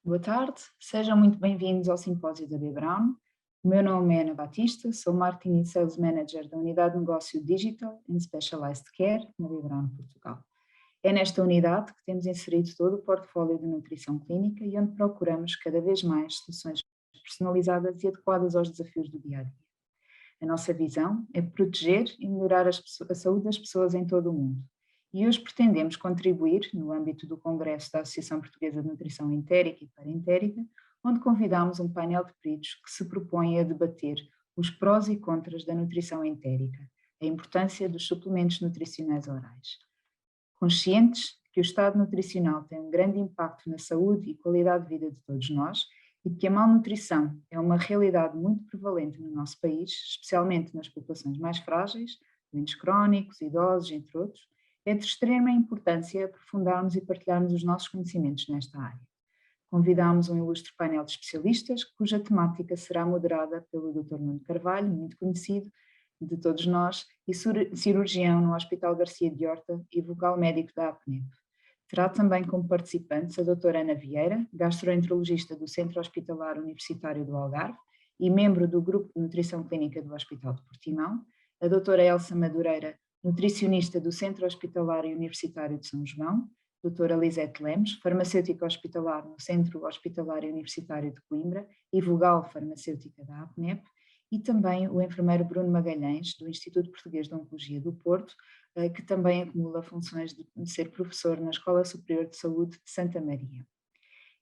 Boa tarde, sejam muito bem-vindos ao simpósio da B. Brown. O meu nome é Ana Batista, sou Marketing e Sales Manager da Unidade de Negócio Digital and Specialized Care na B. Brown, Portugal. É nesta unidade que temos inserido todo o portfólio de nutrição clínica e onde procuramos cada vez mais soluções personalizadas e adequadas aos desafios do dia-a-dia. A nossa visão é proteger e melhorar a saúde das pessoas em todo o mundo. E hoje pretendemos contribuir, no âmbito do Congresso da Associação Portuguesa de Nutrição Entérica e Parentérica, onde convidamos um painel de peritos que se propõe a debater os prós e contras da nutrição entérica, a importância dos suplementos nutricionais orais. Conscientes que o estado nutricional tem um grande impacto na saúde e qualidade de vida de todos nós e que a malnutrição é uma realidade muito prevalente no nosso país, especialmente nas populações mais frágeis, doentes crónicos, idosos, entre outros, é de extrema importância aprofundarmos e partilharmos os nossos conhecimentos nesta área. Convidamos um ilustre painel de especialistas, cuja temática será moderada pelo Dr. Nuno Carvalho, muito conhecido de todos nós, e cirurgião no Hospital Garcia de Horta e vogal médico da APNEP. Terá também como participantes a doutora Ana Vieira, gastroenterologista do Centro Hospitalar Universitário do Algarve e membro do Grupo de Nutrição Clínica do Hospital de Portimão, a doutora Elsa Madureira, nutricionista do Centro Hospitalar e Universitário de São João, doutora Lisete Lemos, farmacêutica hospitalar no Centro Hospitalar e Universitário de Coimbra e vogal farmacêutica da APNEP, e também o enfermeiro Bruno Magalhães, do Instituto Português de Oncologia do Porto, que também acumula funções de ser professor na Escola Superior de Saúde de Santa Maria.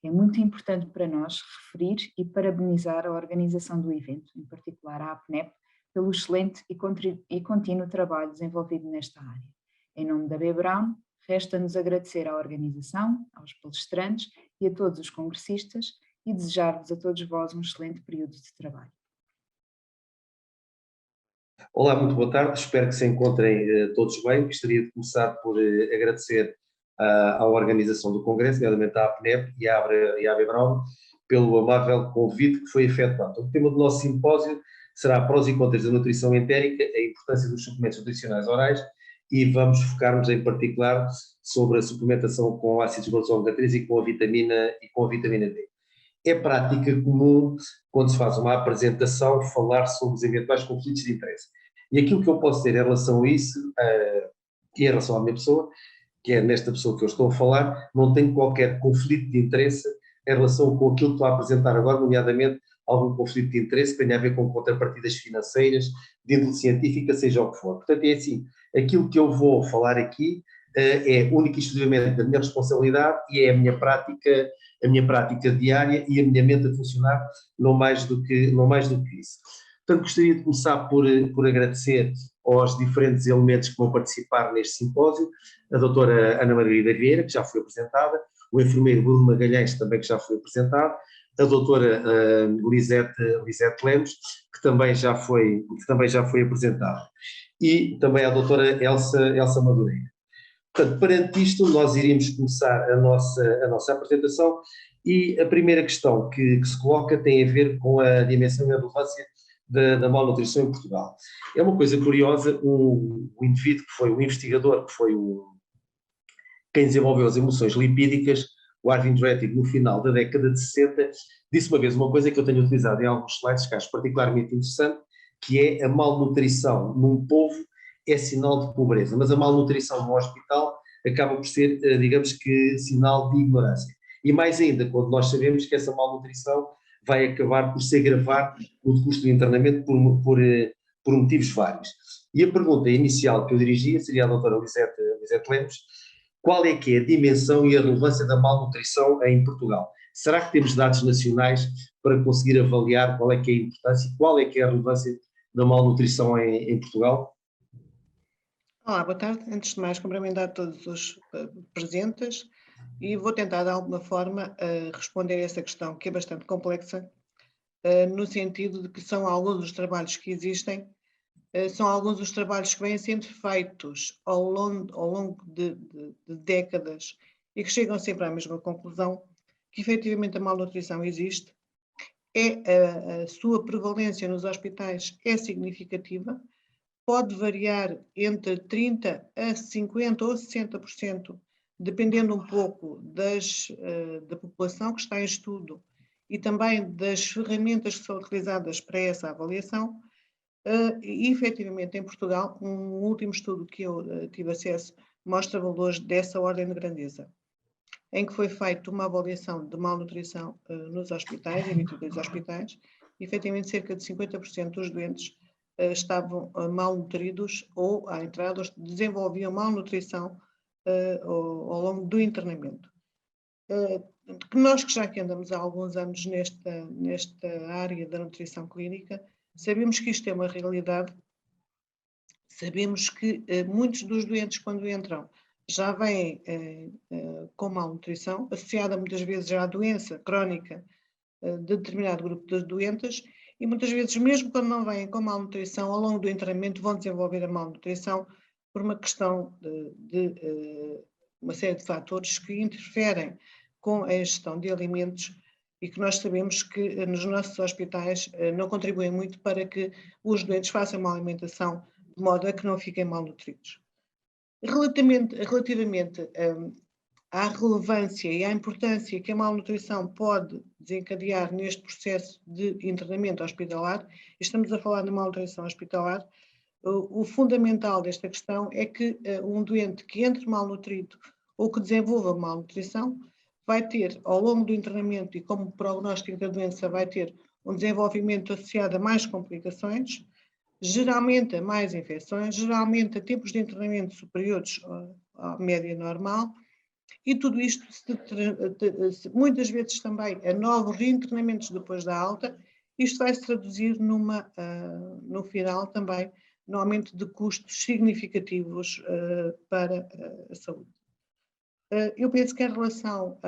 É muito importante para nós referir e parabenizar a organização do evento, em particular a APNEP, pelo excelente e contínuo trabalho desenvolvido nesta área. Em nome da B. Brown, resta-nos agradecer à organização, aos palestrantes e a todos os congressistas e desejar-vos a todos vós um excelente período de trabalho. Olá, muito boa tarde, espero que se encontrem todos bem. Gostaria de começar por agradecer à organização do Congresso, nomeadamente à APNEP e à B. Brown, pelo amável convite que foi efetuado. O tema do nosso simpósio será prós e contras da nutrição entérica, a importância dos suplementos nutricionais orais, e vamos focar-nos em particular sobre a suplementação com ácidos graxos ômega 3 e com a vitamina D. É prática comum, quando se faz uma apresentação, falar sobre os eventuais conflitos de interesse. E aquilo que eu posso dizer em relação a isso, e em relação à minha pessoa, que é nesta pessoa que eu estou a falar, não tenho qualquer conflito de interesse em relação com aquilo que estou a apresentar agora, nomeadamente algum conflito de interesse que tenha a ver com contrapartidas financeiras, de índole científica, seja o que for. Portanto, é assim, aquilo que eu vou falar aqui é única e exclusivamente da minha responsabilidade e é a minha prática diária e a minha mente a funcionar, não mais do que isso. Portanto, gostaria de começar por agradecer aos diferentes elementos que vão participar neste simpósio, a doutora Ana Margarida Vieira, que já foi apresentada, o enfermeiro Bruno Magalhães, também que já foi apresentado, a doutora Lisete Lemos, que também já foi apresentada, e também a doutora Elsa Madureira. Portanto, perante isto, nós iríamos começar a nossa apresentação e a primeira questão que se coloca tem a ver com a dimensão e a relevância da malnutrição em Portugal. É uma coisa curiosa, o indivíduo que foi o investigador, que foi quem desenvolveu as emulsões lipídicas, o Arvind Rettig, no final da década de 60, disse uma vez uma coisa que eu tenho utilizado em alguns slides que acho particularmente interessante, que é a malnutrição num povo é sinal de pobreza, mas a malnutrição no hospital acaba por ser, digamos que, sinal de ignorância. E mais ainda, quando nós sabemos que essa malnutrição vai acabar por se agravar o custo do internamento por motivos vários. E a pergunta inicial que eu dirigia seria à doutora Lisete Lemos: qual é que é a dimensão e a relevância da malnutrição em Portugal? Será que temos dados nacionais para conseguir avaliar qual é que é a importância e qual é que é a relevância da malnutrição em Portugal? Olá, boa tarde. Antes de mais, cumprimentar todos os presentes e vou tentar, de alguma forma, responder a essa questão, que é bastante complexa, no sentido de que são alguns dos trabalhos que existem, são alguns dos trabalhos que vêm sendo feitos ao longo de décadas e que chegam sempre à mesma conclusão, que efetivamente a malnutrição existe, a sua prevalência nos hospitais é significativa, pode variar entre 30% a 50% ou 60% dependendo um pouco da população que está em estudo e também das ferramentas que são utilizadas para essa avaliação. E, efetivamente, em Portugal, um último estudo que eu tive acesso mostra valores dessa ordem de grandeza, em que foi feita uma avaliação de malnutrição nos hospitais, em 22 hospitais, e, efetivamente, cerca de 50% dos doentes estavam malnutridos ou, à entrada, desenvolviam malnutrição ao longo do internamento. Nós que já andamos há alguns anos nesta área da nutrição clínica, sabemos que isto é uma realidade, sabemos que muitos dos doentes, quando entram, já vêm com malnutrição, associada muitas vezes à doença crónica de determinado grupo de doentes, e muitas vezes, mesmo quando não vêm com malnutrição, ao longo do internamento vão desenvolver a malnutrição por uma questão de uma série de fatores que interferem com a ingestão de alimentos e que nós sabemos que nos nossos hospitais não contribuem muito para que os doentes façam uma alimentação de modo a que não fiquem malnutridos. Relativamente à relevância e à importância que a malnutrição pode desencadear neste processo de internamento hospitalar, estamos a falar de malnutrição hospitalar, o fundamental desta questão é que um doente que entre malnutrido ou que desenvolva malnutrição vai ter, ao longo do internamento e como prognóstico da doença, vai ter um desenvolvimento associado a mais complicações, geralmente a mais infecções, geralmente a tempos de internamento superiores à média normal, e tudo isto muitas vezes também a novos reinternamentos depois da alta. Isto vai se traduzir no final também no aumento de custos significativos para a saúde. Eu penso que em relação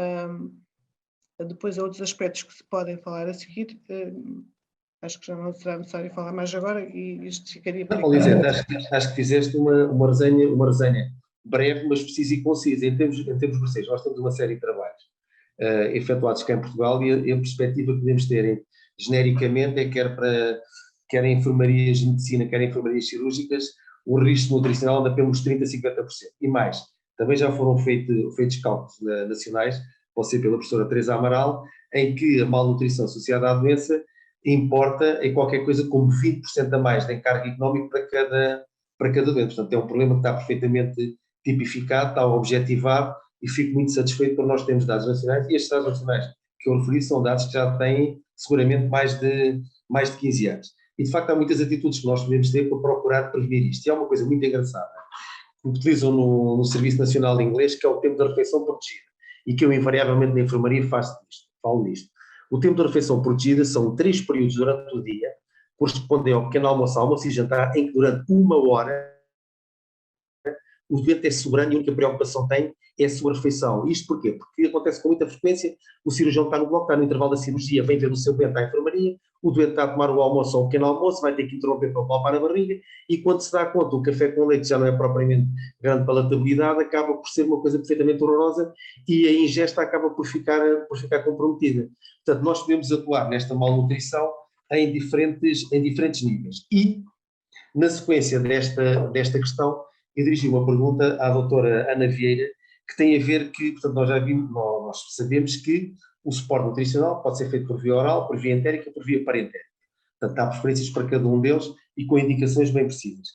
depois a outros aspectos que se podem falar a seguir, acho que já não será necessário falar mais agora e isto ficaria para... Lisete, acho que fizeste uma resenha breve, mas precisa e concisa. Em termos parceiros, nós temos uma série de trabalhos efetuados cá em Portugal e a perspectiva que podemos ter genericamente é quer em enfermarias de medicina, quer em enfermarias cirúrgicas, o risco nutricional anda pelos 30% a 50%. E mais, também já foram feitos cálculos nacionais, pode ser pela professora Teresa Amaral, em que a malnutrição associada à doença importa em qualquer coisa como 20% a mais de encargo económico para cada doente. Portanto, é um problema que está perfeitamente tipificado, está objetivado e fico muito satisfeito por nós termos dados nacionais, e estes dados nacionais que eu referi são dados que já têm seguramente mais de 15 anos. E de facto há muitas atitudes que nós podemos ter para procurar prevenir isto. E há uma coisa muito engraçada que utilizam no Serviço Nacional de Inglês, que é o tempo da refeição protegida, e que eu invariavelmente na enfermaria falo nisto. O tempo de refeição protegida são 3 períodos durante o dia, correspondem ao pequeno almoço, almoço e jantar, em que durante 1 hora o doente é soberano e a única preocupação tem é a sua refeição. Isto porquê? Porque acontece com muita frequência, o cirurgião está no bloco, está no intervalo da cirurgia, vem ver o seu doente à enfermaria, o doente está a tomar o almoço ou o pequeno almoço, vai ter que interromper para palpar a barriga, e quando se dá conta, o café com leite já não é propriamente grande palatabilidade, acaba por ser uma coisa perfeitamente horrorosa e a ingesta acaba por ficar comprometida. Portanto, nós podemos atuar nesta malnutrição em diferentes níveis. E, na sequência desta questão, eu dirigi uma pergunta à doutora Ana Vieira, que tem a ver que, portanto, nós sabemos que o suporte nutricional pode ser feito por via oral, por via entérica, por via parentérica. Portanto, há preferências para cada um deles e com indicações bem precisas.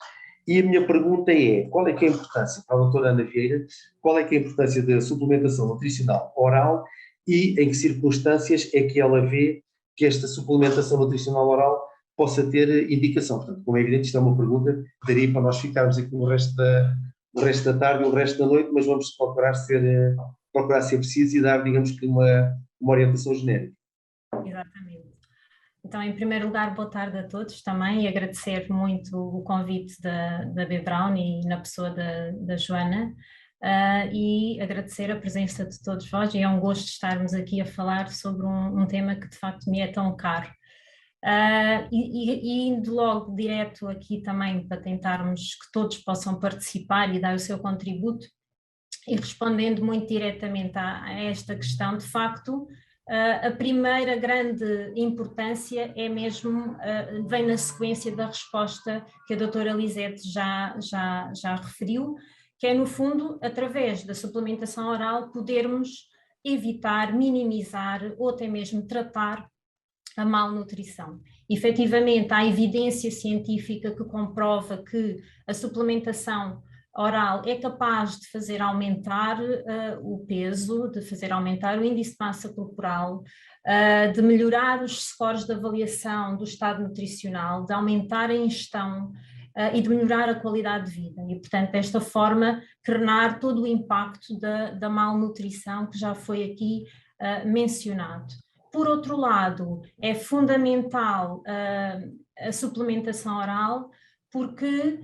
E a minha pergunta é, qual é que é a importância, para a doutora Ana Vieira, qual é que é a importância da suplementação nutricional oral e em que circunstâncias é que ela vê que esta suplementação nutricional oral possa ter indicação? Portanto, como é evidente, isto é uma pergunta que daria para nós ficarmos aqui o resto da tarde e o resto da noite, mas vamos procurar ser precisos e dar, digamos que, uma orientação genérica. Exatamente. Então, em primeiro lugar, boa tarde a todos também, e agradecer muito o convite da B-Brown e na pessoa da Joana, e agradecer a presença de todos vós, e é um gosto estarmos aqui a falar sobre um tema que de facto me é tão caro. E indo logo direto aqui também para tentarmos que todos possam participar e dar o seu contributo, e respondendo muito diretamente a esta questão, de facto, a primeira grande importância é mesmo, vem na sequência da resposta que a doutora Lisete já referiu, que é, no fundo, através da suplementação oral, podermos evitar, minimizar ou até mesmo tratar a malnutrição. Efetivamente, há evidência científica que comprova que a suplementação oral é capaz de fazer aumentar o peso, de fazer aumentar o índice de massa corporal, de melhorar os scores de avaliação do estado nutricional, de aumentar a ingestão e de melhorar a qualidade de vida. E, portanto, desta forma, drenar todo o impacto da malnutrição que já foi aqui mencionado. Por outro lado, é fundamental a suplementação oral, porque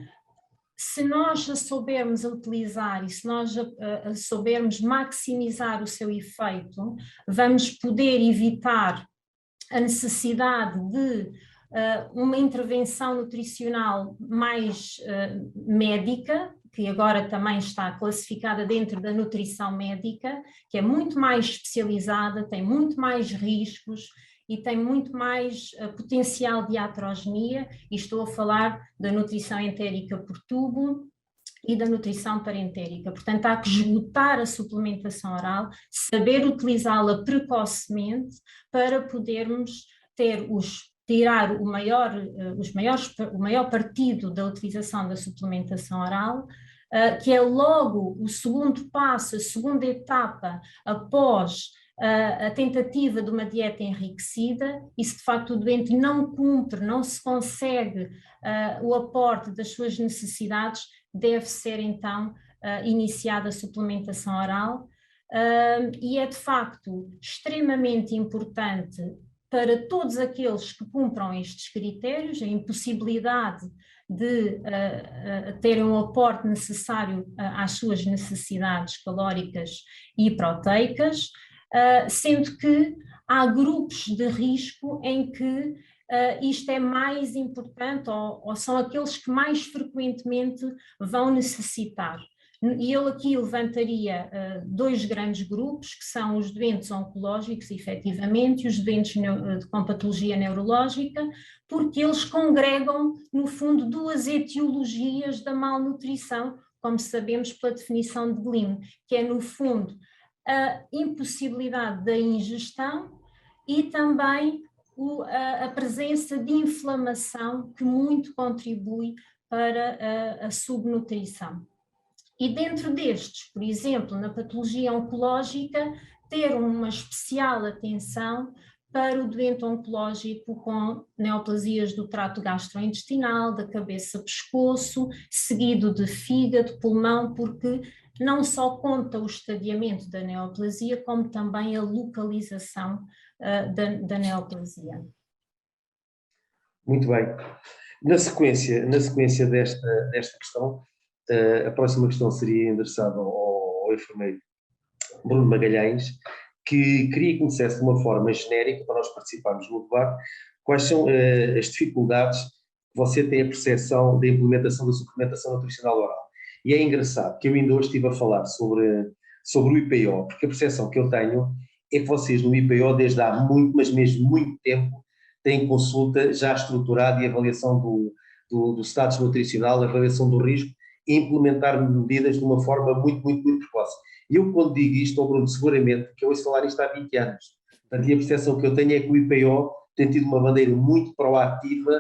se nós a soubermos utilizar e se nós a soubermos maximizar o seu efeito, vamos poder evitar a necessidade de uma intervenção nutricional mais médica, que agora também está classificada dentro da nutrição médica, que é muito mais especializada, tem muito mais riscos e tem muito mais potencial de iatrogenia, e estou a falar da nutrição entérica por tubo e da nutrição parentérica. Portanto, há que esgotar a suplementação oral, saber utilizá-la precocemente para podermos tirar o maior partido da utilização da suplementação oral, que é logo o segundo passo, a segunda etapa após a tentativa de uma dieta enriquecida, e se de facto o doente não cumpre, não se consegue o aporte das suas necessidades, deve ser então iniciada a suplementação oral, e é de facto extremamente importante para todos aqueles que cumpram estes critérios, a impossibilidade de terem um aporte necessário às suas necessidades calóricas e proteicas, sendo que há grupos de risco em que isto é mais importante ou são aqueles que mais frequentemente vão necessitar. E eu aqui levantaria dois grandes grupos, que são os doentes oncológicos, efetivamente, e os doentes com patologia neurológica, porque eles congregam, no fundo, duas etiologias da malnutrição, como sabemos pela definição de Glim, que é, no fundo, a impossibilidade da ingestão e também a presença de inflamação, que muito contribui para a subnutrição. E dentro destes, por exemplo, na patologia oncológica, ter uma especial atenção para o doente oncológico com neoplasias do trato gastrointestinal, da cabeça, pescoço, seguido de fígado, pulmão, porque não só conta o estadiamento da neoplasia, como também a localização da neoplasia. Muito bem. Na sequência desta questão, a próxima questão seria endereçada ao enfermeiro Bruno Magalhães, que queria que conhecesse de uma forma genérica, para nós participarmos no debate, quais são as dificuldades que você tem a percepção da implementação da suplementação nutricional oral. E é engraçado que eu ainda hoje estive a falar sobre o IPO, porque a percepção que eu tenho é que vocês no IPO, desde há muito, mas mesmo muito tempo, têm consulta já estruturada e avaliação do status nutricional, avaliação do risco, e implementar medidas de uma forma muito, muito, muito precoce. E eu, quando digo isto, Bruno, seguramente que eu ouço falar isto há 20 anos. Portanto, e a percepção que eu tenho é que o IPO tem tido uma bandeira muito proativa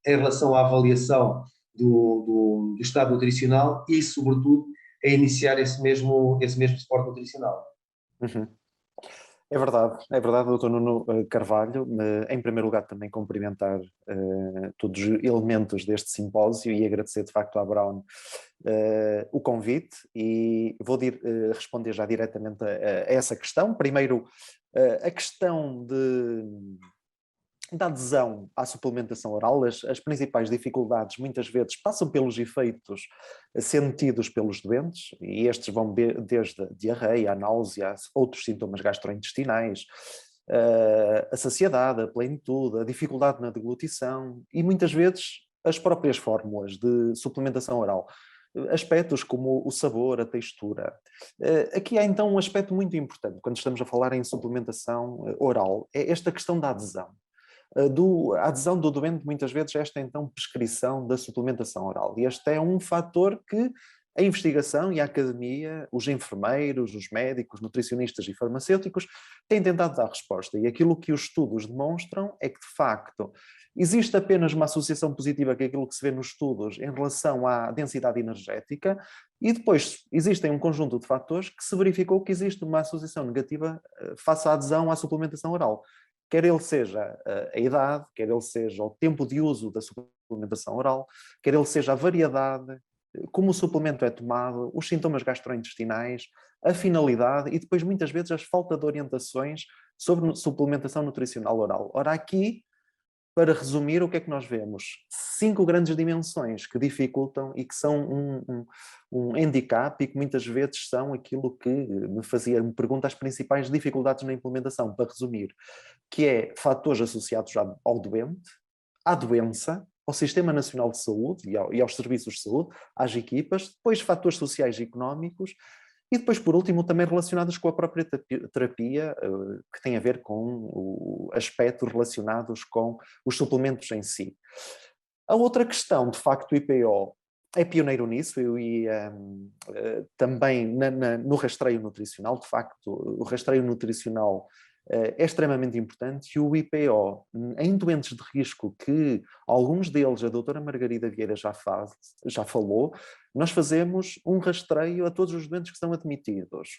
em relação à avaliação do estado nutricional e, sobretudo, a iniciar esse mesmo suporte nutricional. Uhum. É verdade, Dr. Nuno Carvalho. Em primeiro lugar, também cumprimentar todos os elementos deste simpósio e agradecer de facto à Brown o convite, e vou responder já diretamente a essa questão. Primeiro, a questão da adesão à suplementação oral. As principais dificuldades muitas vezes passam pelos efeitos sentidos pelos doentes, e estes vão desde a diarreia, a náusea, outros sintomas gastrointestinais, a saciedade, a plenitude, a dificuldade na deglutição e muitas vezes as próprias fórmulas de suplementação oral. Aspectos como o sabor, a textura. Aqui há então um aspecto muito importante quando estamos a falar em suplementação oral, é esta questão da adesão. A adesão do doente muitas vezes é esta então prescrição da suplementação oral, e este é um fator que A investigação e a academia, os enfermeiros, os médicos, nutricionistas e farmacêuticos têm tentado dar resposta. E aquilo que os estudos demonstram é que, de facto, existe apenas uma associação positiva com aquilo que se vê nos estudos em relação à densidade energética e depois existem um conjunto de fatores que se verificou que existe uma associação negativa face à adesão à suplementação oral. Quer ele seja a idade, quer ele seja o tempo de uso da suplementação oral, quer ele seja a variedade, como o suplemento é tomado, os sintomas gastrointestinais, a finalidade e depois muitas vezes a falta de orientações sobre suplementação nutricional oral. Ora, aqui, para resumir, o que é que nós vemos? 5 grandes dimensões que dificultam e que são um handicap e que muitas vezes são aquilo que me pergunta as principais dificuldades na implementação, para resumir, que é fatores associados ao doente, à doença, ao Sistema Nacional de Saúde e aos serviços de saúde, às equipas, depois fatores sociais e económicos e depois, por último, também relacionados com a própria terapia, que tem a ver com aspectos relacionados com os suplementos em si. A outra questão, de facto, o IPO é pioneiro nisso e também no rastreio nutricional. De facto, o rastreio nutricional é extremamente importante e o IPO, em doentes de risco, que alguns deles a doutora Margarida Vieira já falou, nós fazemos um rastreio a todos os doentes que são admitidos.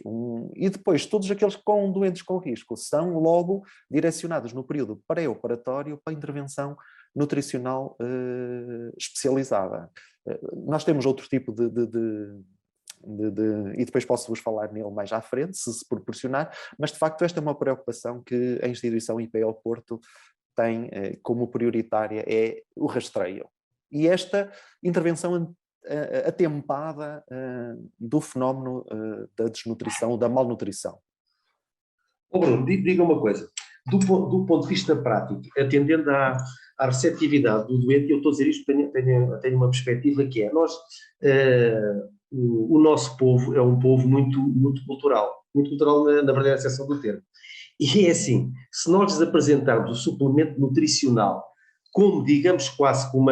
E depois, todos aqueles com doentes com risco são logo direcionados no período pré-operatório para a intervenção nutricional especializada. Nós temos outro tipo e depois posso-vos falar nele mais à frente, se proporcionar, mas de facto esta é uma preocupação que a instituição IPO Porto tem como prioritária, é o rastreio. E esta intervenção atempada do fenómeno da desnutrição, da malnutrição. Bruno, diga uma coisa, do ponto de vista prático, atendendo à receptividade do doente, eu estou a dizer isto, tenho uma perspectiva que é, o nosso povo é um povo muito cultural na verdadeira acessão do termo. E é assim, se nós lhes apresentarmos o suplemento nutricional como, digamos, quase como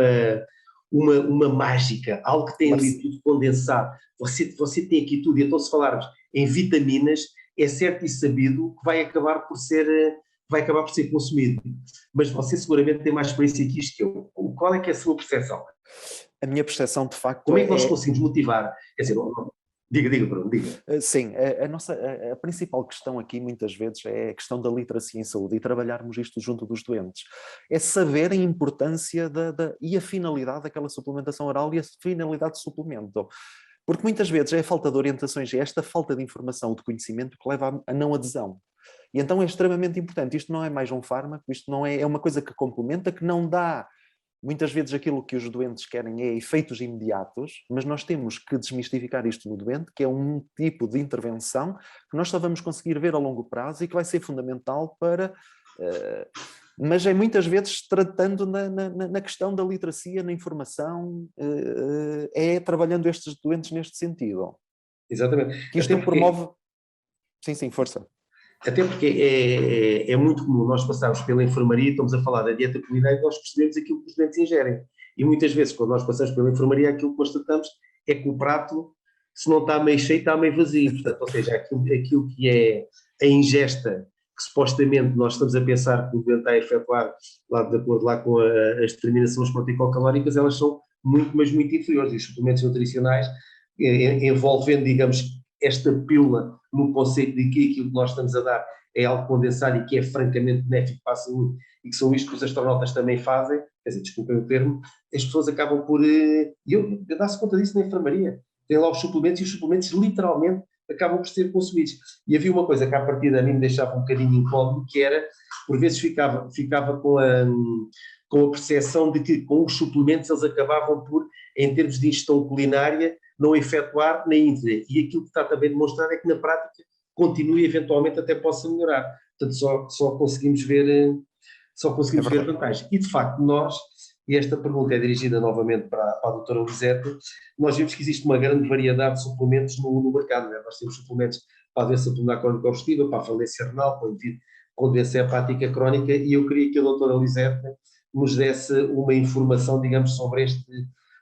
uma mágica, algo que tem ali tudo condensado, você tem aqui tudo, e então se falarmos em vitaminas, é certo e sabido que vai acabar por ser consumido. Mas você seguramente tem mais experiência que isto que eu. Qual é que é a sua percepção? A minha percepção, de facto, como é que nós conseguimos motivar? Quer dizer, diga, Bruno, diga. Sim, a principal questão aqui, muitas vezes, é a questão da literacia em saúde e trabalharmos isto junto dos doentes. É saber a importância e a finalidade daquela suplementação oral e a finalidade do suplemento. Porque muitas vezes é a falta de orientações, é esta falta de informação ou de conhecimento que leva à não adesão. E então é extremamente importante. Isto não é mais um fármaco, isto não é uma coisa que complementa, que não dá. Muitas vezes aquilo que os doentes querem é efeitos imediatos, mas nós temos que desmistificar isto no doente, que é um tipo de intervenção que nós só vamos conseguir ver a longo prazo e que vai ser fundamental para... mas é muitas vezes tratando na questão da literacia, na informação, é trabalhando estes doentes neste sentido. Exatamente. Que isto promove... Sim, força. Até porque é muito comum nós passarmos pela enfermaria e estamos a falar da dieta culinária e nós percebemos aquilo que os doentes ingerem. E muitas vezes, quando nós passamos pela enfermaria, aquilo que constatamos é que o prato, se não está meio cheio, está meio vazio. Portanto, ou seja, aquilo que é a ingesta, que supostamente nós estamos a pensar que o doente está a efetuar, de acordo lá com as determinações proteico-calóricas, elas são mas muito inferiores. E os suplementos nutricionais, envolvendo, digamos, esta pílula no conceito de que aquilo que nós estamos a dar é algo condensado e que é francamente benéfico para a saúde e que são isto que os astronautas também fazem, quer dizer, desculpem o termo, as pessoas acabam por... eu dá-se conta disso na enfermaria. Tem lá os suplementos e os suplementos literalmente acabam por ser consumidos. E havia uma coisa que à partida a mim me deixava um bocadinho incómodo, que era, por vezes ficava com a percepção de que com os suplementos eles acabavam por, em termos de ingestão culinária, não efetuar nem inter. E aquilo que está também demonstrado é que na prática continua e eventualmente até possa melhorar. Portanto, só conseguimos ver vantagens. E de facto nós, e esta pergunta é dirigida novamente para a doutora Lisete, nós vimos que existe uma grande variedade de suplementos no mercado. Né? Nós temos suplementos para a doença pulmonar crónica obstrutiva, para a falência renal, com doença hepática crónica, e eu queria que a doutora Lisete nos desse uma informação, digamos, sobre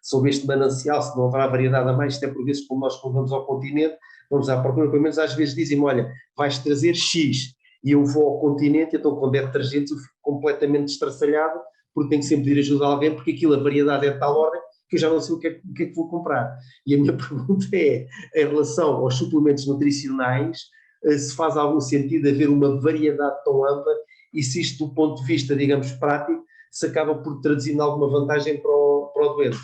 sobre este manancial, se não haverá variedade a mais, isto é por vezes como nós quando vamos ao continente, vamos à procura, pelo menos às vezes dizem-me, olha, vais trazer X, e eu vou ao continente, então quando é detergentes eu fico completamente estraçalhado, porque tenho que sempre pedir ajuda a alguém, porque aquilo, a variedade é de tal ordem, que eu já não sei o que é que vou comprar. E a minha pergunta é, em relação aos suplementos nutricionais, se faz algum sentido haver uma variedade tão ampla e se isto, do ponto de vista, digamos, prático, se acaba por traduzir alguma vantagem para o doente.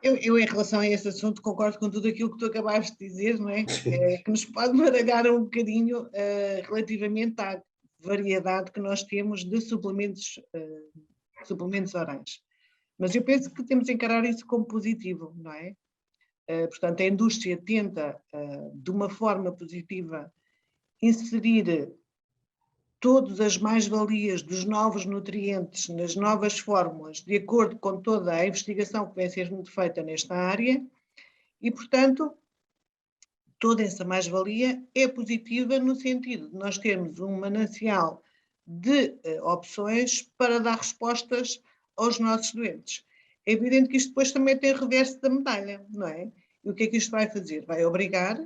Eu, em relação a esse assunto, concordo com tudo aquilo que tu acabaste de dizer, não é? Que nos pode baralhar um bocadinho relativamente à variedade que nós temos de suplementos orais. Mas eu penso que temos de encarar isso como positivo, não é? Portanto, a indústria tenta, de uma forma positiva, inserir todas as mais-valias dos novos nutrientes nas novas fórmulas, de acordo com toda a investigação que vem a ser muito feita nesta área, e, portanto, toda essa mais-valia é positiva no sentido de nós termos um manancial de opções para dar respostas aos nossos doentes. É evidente que isto depois também tem reverso da medalha, não é? E o que é que isto vai fazer? Vai obrigar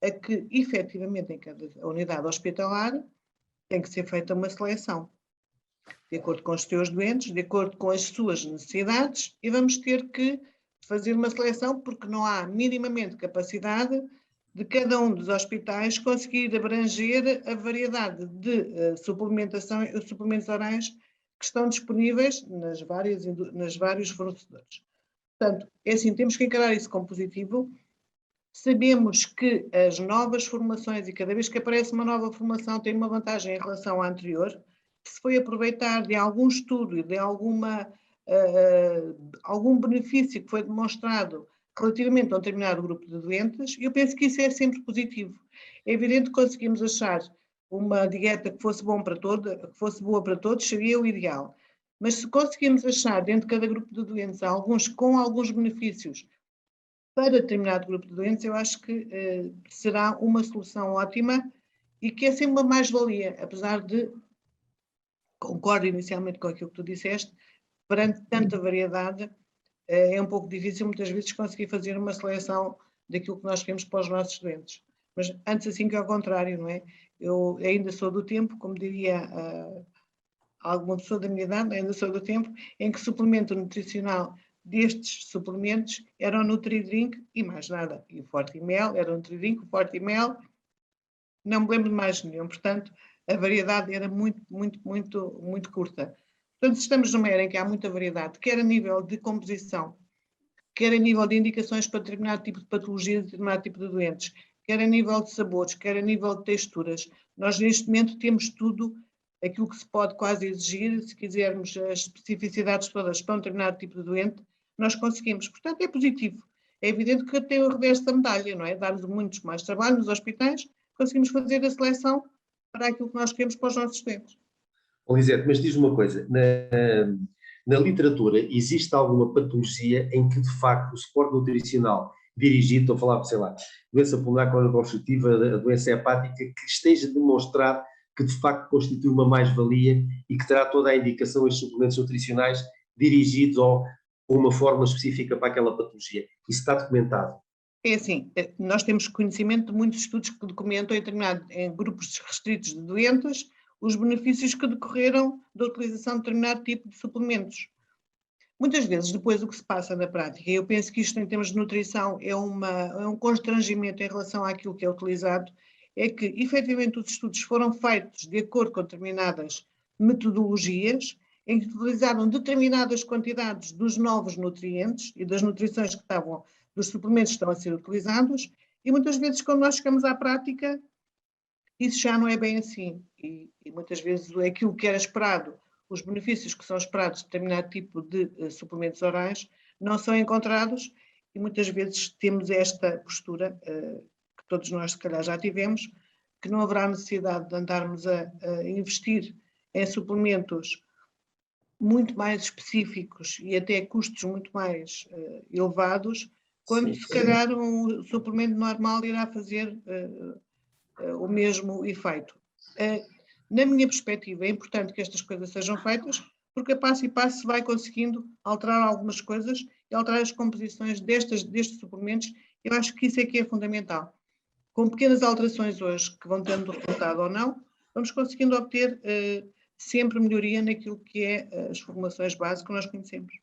a que, efetivamente, em cada unidade hospitalar, tem que ser feita uma seleção, de acordo com os teus doentes, de acordo com as suas necessidades, e vamos ter que fazer uma seleção porque não há minimamente capacidade de cada um dos hospitais conseguir abranger a variedade de suplementos orais que estão disponíveis nas vários fornecedores. Portanto, é assim, temos que encarar isso como positivo. Sabemos que as novas formações, e cada vez que aparece uma nova formação, tem uma vantagem em relação à anterior, que se foi aproveitar de algum estudo e de algum benefício que foi demonstrado relativamente a um determinado grupo de doentes, eu penso que isso é sempre positivo. É evidente que conseguimos achar uma dieta que fosse boa para todos, seria o ideal. Mas se conseguimos achar dentro de cada grupo de doentes alguns com alguns benefícios para determinado grupo de doentes, eu acho que será uma solução ótima e que é sempre uma mais-valia, apesar de, concordo inicialmente com aquilo que tu disseste, perante tanta variedade, é um pouco difícil muitas vezes conseguir fazer uma seleção daquilo que nós queremos para os nossos doentes. Mas antes assim que ao contrário, não é? Eu ainda sou do tempo, como diria alguma pessoa da minha idade, ainda sou do tempo, em que suplemento nutricional destes suplementos era o Nutri-Drink e mais nada. E o Fortimel era o Nutri-Drink, o Fortimel, não me lembro de mais nenhum. Portanto, a variedade era muito, muito, muito, muito curta. Portanto, estamos numa era em que há muita variedade, quer a nível de composição, quer a nível de indicações para determinado tipo de patologia, determinado tipo de doentes, quer a nível de sabores, quer a nível de texturas. Nós, neste momento, temos tudo aquilo que se pode quase exigir, se quisermos as especificidades todas para um determinado tipo de doente, nós conseguimos. Portanto, é positivo. É evidente que tem o reverso da medalha, não é? Dar-nos muito mais trabalho nos hospitais, conseguimos fazer a seleção para aquilo que nós queremos para os nossos doentes. Elisete, mas diz uma coisa, na literatura existe alguma patologia em que de facto o suporte nutricional dirigido, estou a falar, sei lá, doença pulmonar crónica obstrutiva, a doença hepática, que esteja demonstrado que de facto constitui uma mais-valia e que terá toda a indicação em suplementos nutricionais dirigidos ou uma fórmula específica para aquela patologia? Isso está documentado? É assim, nós temos conhecimento de muitos estudos que documentam em grupos restritos de doentes os benefícios que decorreram da utilização de determinado tipo de suplementos. Muitas vezes, depois, o que se passa na prática, e eu penso que isto em termos de nutrição é um constrangimento em relação àquilo que é utilizado, é que, efetivamente, os estudos foram feitos de acordo com determinadas metodologias, em que utilizaram determinadas quantidades dos novos nutrientes e das nutrições que estavam, dos suplementos que estão a ser utilizados, e muitas vezes, quando nós chegamos à prática, isso já não é bem assim. E muitas vezes aquilo que era esperado, os benefícios que são esperados de determinado tipo de suplementos orais, não são encontrados, e muitas vezes temos esta postura, que todos nós se calhar já tivemos, que não haverá necessidade de andarmos a investir em suplementos muito mais específicos e até custos muito mais elevados, quando se calhar um suplemento normal irá fazer o mesmo efeito. Na minha perspectiva, é importante que estas coisas sejam feitas, porque a passo e passo se vai conseguindo alterar algumas coisas e alterar as composições destes suplementos. Eu acho que isso é que é fundamental. Com pequenas alterações hoje, que vão tendo resultado ou não, vamos conseguindo obter sempre melhoria naquilo que é as formulações básicas que nós conhecemos.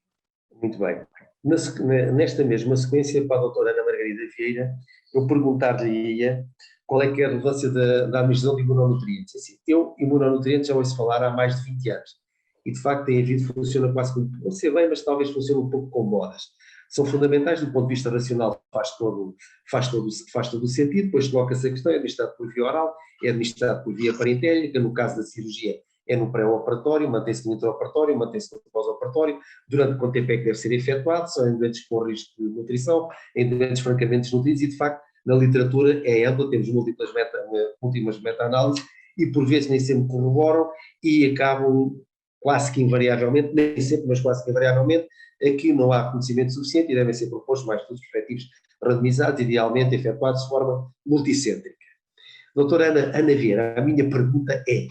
Muito bem. Nesta mesma sequência, para a doutora Ana Margarida Vieira, eu perguntar-lhe-ia qual é que é a relevância da administração de imunonutrientes. Assim, imunonutrientes já ouço falar há mais de 20 anos. E, de facto, tem havido, funciona quase como, não sei bem, mas talvez funcione um pouco como modas. São fundamentais do ponto de vista racional, faz todo o sentido, depois coloca-se a questão, é administrado por via oral, é administrado por via parentélica, no caso da cirurgia é no pré-operatório, mantém-se no intraoperatório, mantém-se no pós-operatório, durante quanto tempo é que deve ser efetuado, são em doentes com risco de nutrição, em doentes francamente desnutridos e, de facto, na literatura é ampla, temos últimas meta-análises e, por vezes, nem sempre corroboram e acabam quase que invariavelmente, nem sempre, mas quase que invariavelmente, aqui não há conhecimento suficiente e devem ser propostos mais estudos prospectivos randomizados, idealmente efetuados de forma multicêntrica. Doutora Ana Vieira, a minha pergunta é: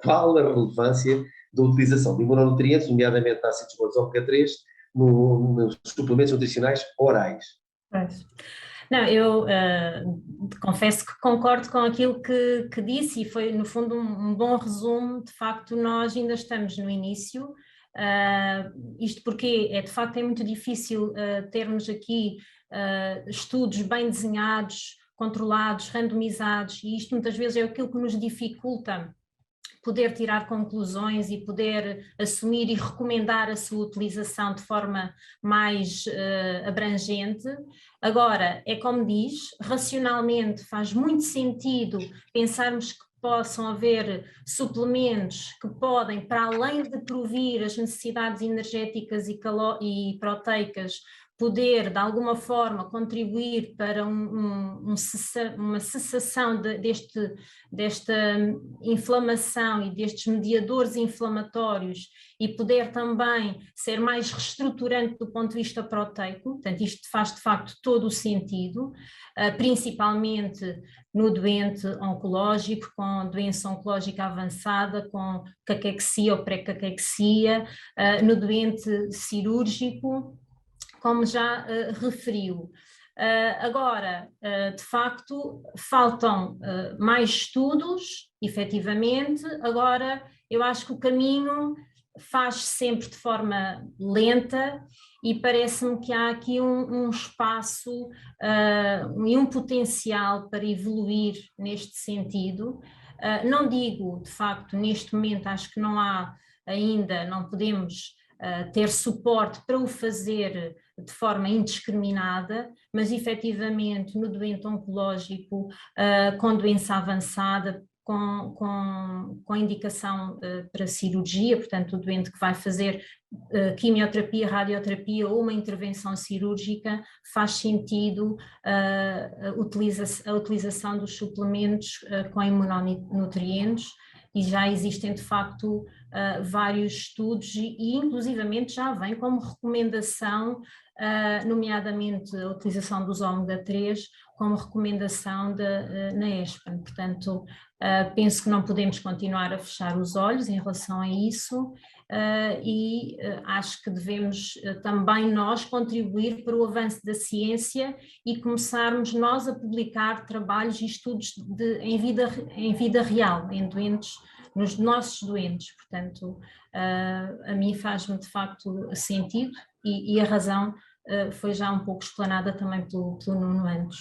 qual a relevância da utilização de imunonutrientes, nomeadamente ácidos gordos ômega 3, nos suplementos nutricionais orais? Não, eu confesso que concordo com aquilo que disse e foi, no fundo, um bom resumo. De facto, nós ainda estamos no início. Isto porque, de facto, é muito difícil termos aqui estudos bem desenhados, controlados, randomizados, e isto muitas vezes é aquilo que nos dificulta poder tirar conclusões e poder assumir e recomendar a sua utilização de forma mais abrangente. Agora, é como diz, racionalmente faz muito sentido pensarmos que possam haver suplementos que podem, para além de provir as necessidades energéticas e proteicas, poder, de alguma forma, contribuir para uma cessação desta inflamação e destes mediadores inflamatórios e poder também ser mais reestruturante do ponto de vista proteico. Portanto, isto faz de facto todo o sentido, principalmente no doente oncológico, com doença oncológica avançada, com caquexia ou pré-caquexia, no doente cirúrgico, como já referiu. Agora, de facto, faltam mais estudos, efetivamente. Agora, eu acho que o caminho faz-se sempre de forma lenta e parece-me que há aqui um espaço e um potencial para evoluir neste sentido. Não digo, de facto, neste momento acho que não há ainda, não podemos ter suporte para o fazer de forma indiscriminada, mas efetivamente no doente oncológico, com doença avançada, com indicação para cirurgia, portanto o doente que vai fazer quimioterapia, radioterapia ou uma intervenção cirúrgica, faz sentido a utilização dos suplementos com imunonutrientes, e já existem de facto vários estudos e inclusivamente já vem como recomendação, nomeadamente a utilização dos ômega 3 como recomendação na ESPAN. Portanto, penso que não podemos continuar a fechar os olhos em relação a isso e acho que devemos também nós contribuir para o avanço da ciência e começarmos nós a publicar trabalhos e estudos em vida real, em doentes, nos nossos doentes. Portanto, a mim faz-me de facto sentido e a razão foi já um pouco explanada também pelo Nuno antes.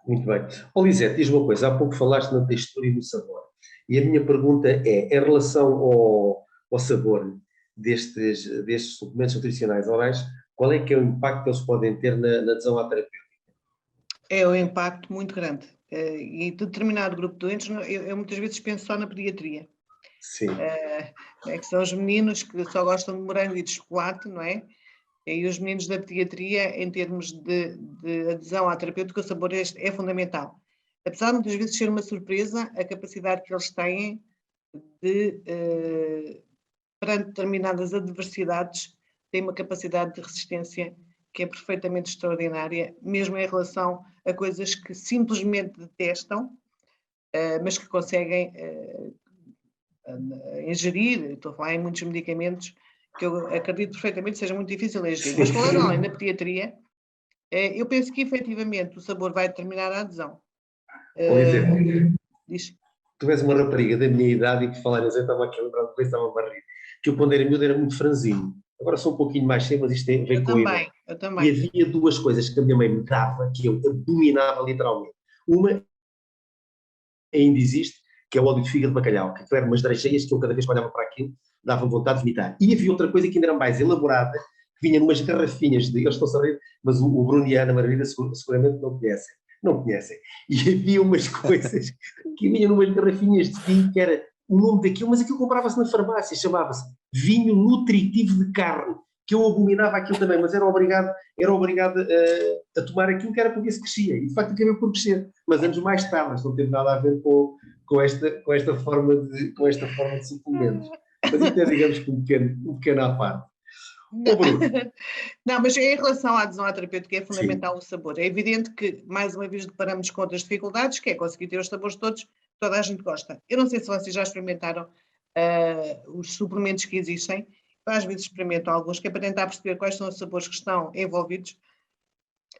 Muito bem. Lisete, diz uma coisa, há pouco falaste na textura e no sabor, e a minha pergunta é, em relação ao sabor destes suplementos nutricionais orais, qual é que é o impacto que eles podem ter na adesão à terapêutica? É um impacto muito grande. E determinado grupo de doentes, eu muitas vezes penso só na pediatria. Sim. Que são os meninos que só gostam de morango e de chocolate, não é? E os meninos da pediatria, em termos de adesão à terapêutica, o sabor é fundamental. Apesar de muitas vezes ser uma surpresa, a capacidade que eles têm de, perante determinadas adversidades, têm uma capacidade de resistência que é perfeitamente extraordinária, mesmo em relação a coisas que simplesmente detestam, mas que conseguem ingerir. Estou a falar em muitos medicamentos que eu acredito perfeitamente seja muito difícil em gerir. Mas falando além da pediatria, eu penso que efetivamente o sabor vai determinar a adesão. Diz. Tu és uma rapariga da minha idade e que falar eu estava aqui a lembrar depois estava a barrir, que eu quando era miúdo era muito franzino. Agora sou um pouquinho mais cedo, mas isto tem a ver com a idade. Eu também. E havia duas coisas que a minha mãe me dava que eu abominava literalmente. Uma ainda existe, que é o óleo de fígado de bacalhau, que eram umas drageias que eu cada vez que olhava para aquilo dava vontade de vomitar. E havia outra coisa que ainda era mais elaborada, que vinha numas garrafinhas, eles estão a rir, mas o Bruno e a Ana Margarida seguramente não conhecem. Não conhecem. E havia umas coisas que vinham numas garrafinhas de vinho, que era o nome daquilo, mas aquilo comprava-se na farmácia, chamava-se vinho nutritivo de carne, que eu abominava aquilo também, mas era obrigado a tomar aquilo que era porque se crescia. E de facto acabei por crescer, mas anos mais tarde, mas não teve nada a ver com esta forma de suplementos. Mas isto é, digamos, que um pequeno à parte. Não, mas em relação à adesão à terapêutica é fundamental o sabor. É evidente que, mais uma vez, deparamos com outras dificuldades, que é conseguir ter os sabores todos que toda a gente gosta. Eu não sei se vocês já experimentaram os suplementos que existem. Eu, às vezes experimento alguns, que é para tentar perceber quais são os sabores que estão envolvidos.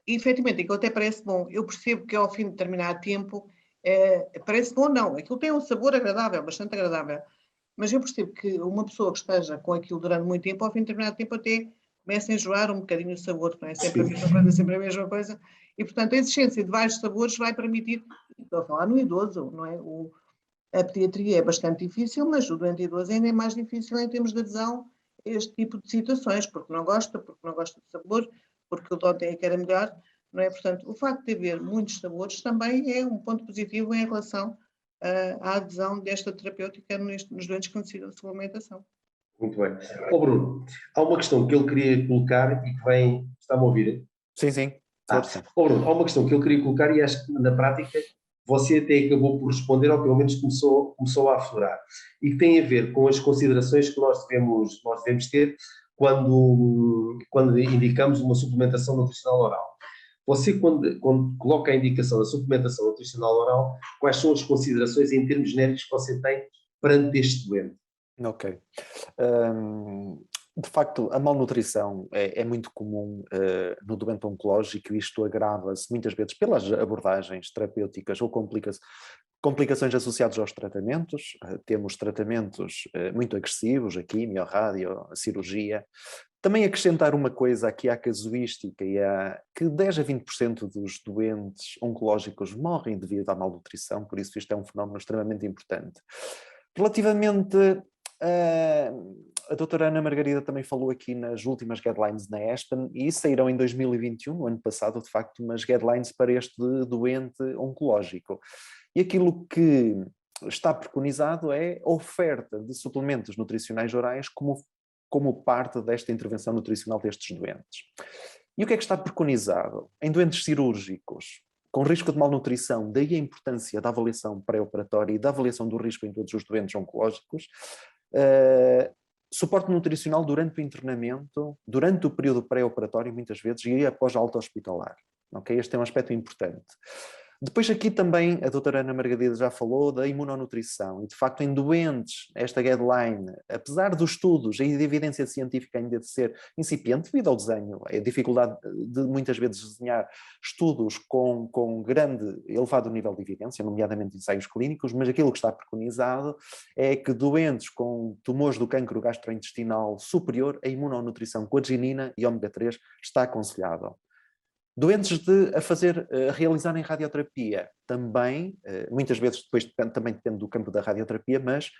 E, efetivamente, aquilo até parece bom. Eu percebo que ao fim de determinado tempo, parece bom, não. Aquilo tem um sabor agradável, bastante agradável. Mas eu percebo que uma pessoa que esteja com aquilo durante muito tempo, ao fim de determinado tempo até começa a enjoar um bocadinho o sabor, não é? Sempre a mesma coisa, sempre a mesma coisa. E, portanto, a existência de vários sabores vai permitir, estou a falar no idoso, não é? A pediatria é bastante difícil, mas o doente idoso ainda é mais difícil em termos de adesão a este tipo de situações, porque não gosta do sabor, porque o de ontem é que era melhor, não é? Portanto, o facto de haver muitos sabores também é um ponto positivo em relação à adesão desta terapêutica nos doentes que necessitam de suplementação. Muito bem. Bruno, há uma questão que ele queria colocar e que vem... Está-me a ouvir? Sim, sim. Bruno, há uma questão que ele queria colocar e acho que na prática você até acabou por responder, ou pelo menos começou a aflorar, e que tem a ver com as considerações que nós devemos ter quando indicamos uma suplementação nutricional oral. Você, quando coloca a indicação da suplementação nutricional oral, quais são as considerações em termos genéricos que você tem perante este doente? Ok. De facto, a malnutrição é muito comum no doente oncológico e isto agrava-se muitas vezes pelas abordagens terapêuticas ou complicações associadas aos tratamentos. Temos tratamentos muito agressivos, a quimio, a rádio, a cirurgia. Também acrescentar uma coisa aqui à casuística, que 10 a 20% dos doentes oncológicos morrem devido à malnutrição, por isso isto é um fenómeno extremamente importante. Relativamente, a doutora Ana Margarida também falou aqui nas últimas guidelines na ESPEN e saíram em 2021, no ano passado, de facto, umas guidelines para este doente oncológico. E aquilo que está preconizado é a oferta de suplementos nutricionais orais como parte desta intervenção nutricional destes doentes. E o que é que está preconizado? Em doentes cirúrgicos com risco de malnutrição, daí a importância da avaliação pré-operatória e da avaliação do risco em todos os doentes oncológicos, suporte nutricional durante o internamento, durante o período pré-operatório, muitas vezes, e após a alta hospitalar. Okay? Este é um aspecto importante. Depois aqui também a doutora Ana Margarida já falou da imunonutrição e de facto em doentes esta guideline, apesar dos estudos e da evidência científica ainda de ser incipiente devido ao desenho, a dificuldade de muitas vezes desenhar estudos com elevado nível de evidência, nomeadamente ensaios clínicos, mas aquilo que está preconizado é que doentes com tumores do cancro gastrointestinal superior, a imunonutrição com arginina e ômega 3 está aconselhável. Doentes a realizarem radioterapia também, muitas vezes depois também depende do campo da radioterapia, mas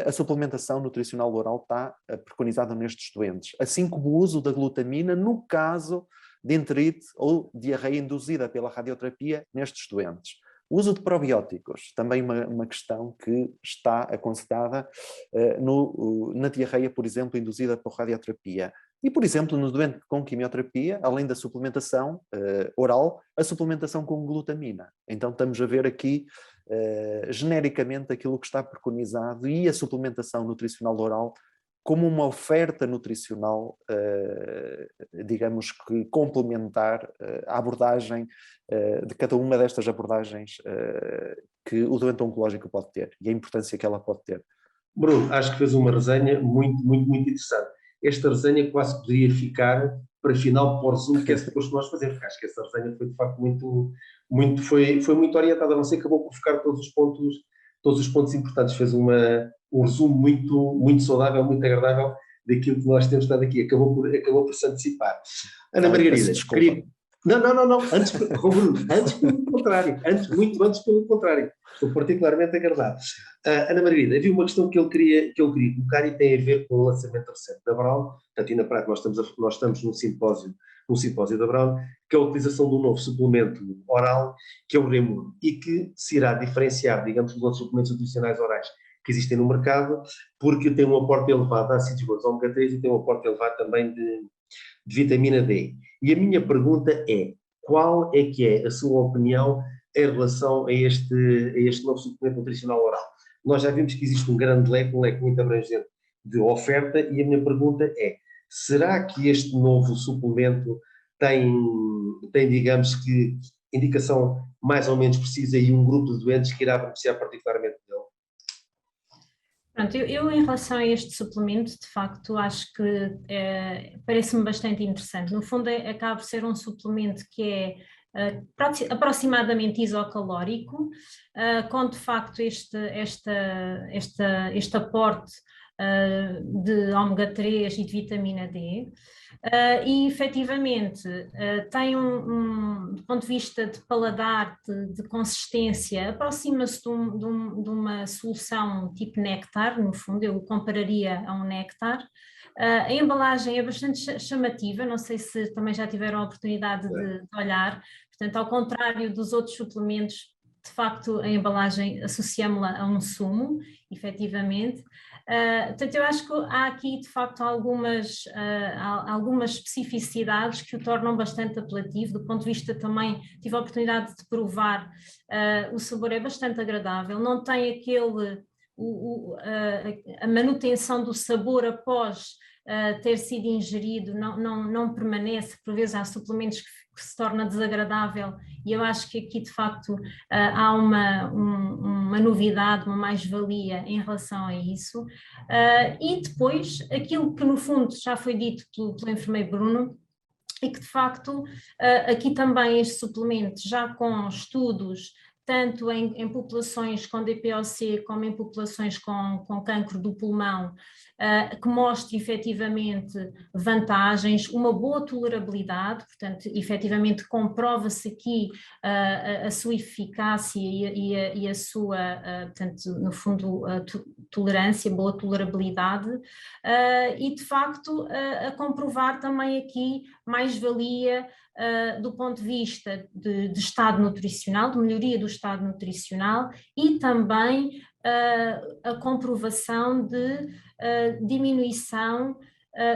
a suplementação nutricional oral está preconizada nestes doentes, assim como o uso da glutamina no caso de enterite ou diarreia induzida pela radioterapia nestes doentes. O uso de probióticos, também uma questão que está aconselhada na diarreia, por exemplo, induzida por radioterapia. E, por exemplo, no doente com quimioterapia, além da suplementação oral, a suplementação com glutamina. Então estamos a ver aqui, genericamente, aquilo que está preconizado e a suplementação nutricional oral como uma oferta nutricional, digamos que complementar à abordagem de cada uma destas abordagens que o doente oncológico pode ter e a importância que ela pode ter. Bruno, acho que fez uma resenha muito, muito, muito interessante. esta resenha quase poderia ficar para final para o resumo, que é suposto nós fazermos. Acho que essa resenha foi de facto foi muito orientada, não sei, acabou por focar todos os pontos importantes, fez um resumo muito saudável, muito agradável daquilo que nós temos estado aqui, acabou por se antecipar. Ana Margarida, queria... Não, antes pelo contrário, muito antes pelo contrário, estou particularmente agradado. Ana Margarida, havia uma questão que eu queria colocar e tem a ver com o lançamento recente da Brown, portanto, e na prática nós estamos num simpósio da Brown, que é a utilização do novo suplemento oral, que é o Remuno, e que se irá diferenciar, digamos, dos outros suplementos nutricionais orais que existem no mercado, porque tem um aporte elevado de ácidos gordos ômega 3 e tem um aporte elevado também de vitamina D. E a minha pergunta é, qual é que é a sua opinião em relação a este novo suplemento nutricional oral? Nós já vimos que existe um grande leque, um leque muito abrangente de oferta, e a minha pergunta é, será que este novo suplemento tem digamos que, indicação mais ou menos precisa e um grupo de doentes que irá beneficiar particularmente dele? Pronto, eu em relação a este suplemento, de facto, acho que parece-me bastante interessante. No fundo, acaba por ser um suplemento que é aproximadamente isocalórico, com de facto este aporte de ômega 3 e de vitamina D, e efetivamente tem do ponto de vista de paladar, de consistência, aproxima-se de uma solução tipo néctar, no fundo, eu compararia a um néctar. A embalagem é bastante chamativa, não sei se também já tiveram a oportunidade de olhar, portanto, ao contrário dos outros suplementos, de facto a embalagem associamos-la a um sumo, efetivamente. Portanto, eu acho que há aqui de facto algumas especificidades que o tornam bastante apelativo, do ponto de vista também, tive a oportunidade de provar, o sabor é bastante agradável, não tem a manutenção do sabor após ter sido ingerido, não permanece, por vezes há suplementos que se torna desagradável, e eu acho que aqui de facto há uma novidade, uma mais-valia em relação a isso. E depois, aquilo que no fundo já foi dito pelo enfermeiro Bruno, e que de facto aqui também este suplemento, já com estudos, tanto em populações com DPOC como em populações com cancro do pulmão, que mostre efetivamente vantagens, uma boa tolerabilidade, portanto, efetivamente comprova-se aqui a sua eficácia e a sua, portanto, no fundo, tolerância, boa tolerabilidade, e de facto a comprovar também aqui mais-valia do ponto de vista de estado nutricional, de melhoria do estado nutricional, e também a comprovação de diminuição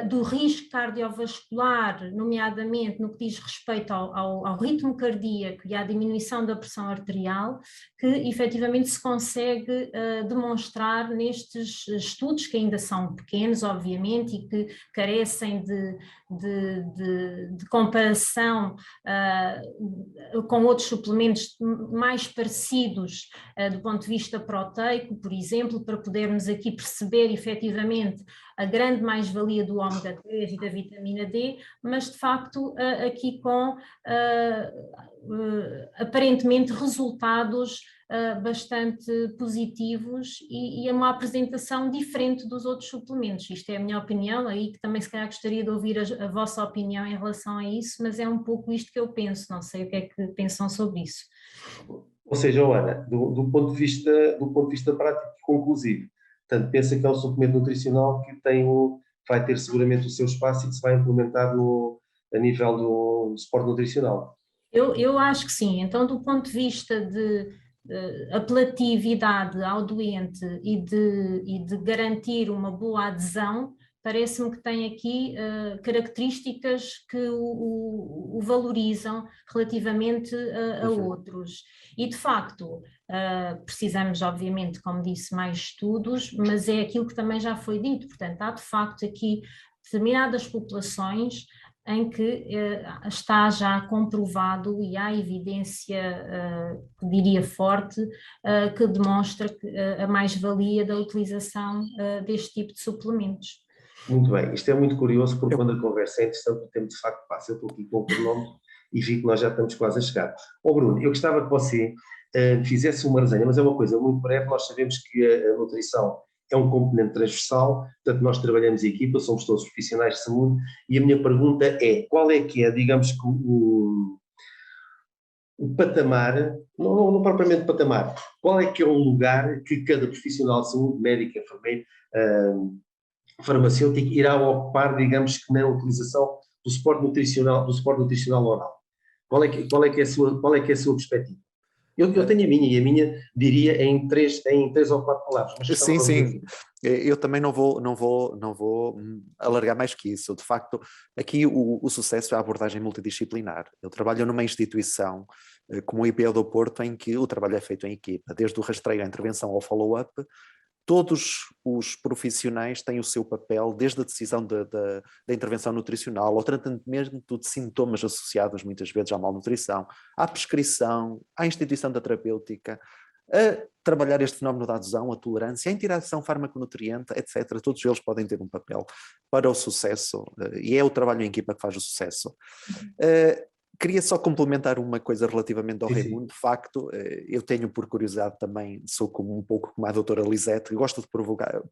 do risco cardiovascular, nomeadamente no que diz respeito ao ritmo cardíaco e à diminuição da pressão arterial, que efetivamente se consegue demonstrar nestes estudos, que ainda são pequenos, obviamente, e que carecem de comparação com outros suplementos mais parecidos do ponto de vista proteico, por exemplo, para podermos aqui perceber efetivamente a grande mais-valia do ômega 3 e da vitamina D, mas de facto aqui com aparentemente resultados bastante positivos e é uma apresentação diferente dos outros suplementos. Isto é a minha opinião, aí que também se calhar gostaria de ouvir a vossa opinião em relação a isso, mas é um pouco isto que eu penso, não sei o que é que pensam sobre isso. Ou seja, Ana, do ponto de vista prático e conclusivo, portanto, pensa que é um suplemento nutricional que vai ter seguramente o seu espaço e que se vai implementar a nível do suporte nutricional. Eu acho que sim. Então, do ponto de vista de apelatividade ao doente e de garantir uma boa adesão, parece-me que tem aqui características que o valorizam relativamente a outros. E, de facto, precisamos, obviamente, como disse, mais estudos, mas é aquilo que também já foi dito. Portanto, há, de facto, aqui determinadas populações em que está já comprovado e há evidência, diria forte, que demonstra a mais-valia da utilização deste tipo de suplementos. Muito bem, isto é muito curioso porque quando a conversa é interessante, o tempo de facto passa. Eu estou aqui com o cronómetro e vi que nós já estamos quase a chegar. Bruno, eu gostava que você fizesse uma resenha, mas é uma coisa muito breve. Nós sabemos que a nutrição é um componente transversal, portanto nós trabalhamos em equipa, somos todos profissionais de saúde, e a minha pergunta é, qual é que é, digamos que o patamar, não propriamente patamar, qual é que é o lugar que cada profissional de saúde, médico, enfermeiro, farmacêutico, irá ocupar, digamos que na utilização do suporte nutricional oral? Qual é que é a sua perspectiva? Eu tenho a minha, e a minha diria em três ou quatro palavras. Mas sim, sim. Eu também não vou alargar mais que isso. De facto, aqui o sucesso é a abordagem multidisciplinar. Eu trabalho numa instituição como o IPO do Porto, em que o trabalho é feito em equipa, desde o rastreio à intervenção ao follow-up. Todos os profissionais têm o seu papel, desde a decisão da intervenção nutricional, ao tratamento de sintomas associados muitas vezes à malnutrição, à prescrição, à instituição da terapêutica, a trabalhar este fenómeno da adesão, a tolerância, a interação farmaconutriente, etc. Todos eles podem ter um papel para o sucesso, e é o trabalho em equipa que faz o sucesso. Queria só complementar uma coisa relativamente ao Raimundo. De facto, eu tenho por curiosidade também, sou um pouco como a doutora Lisete, gosto de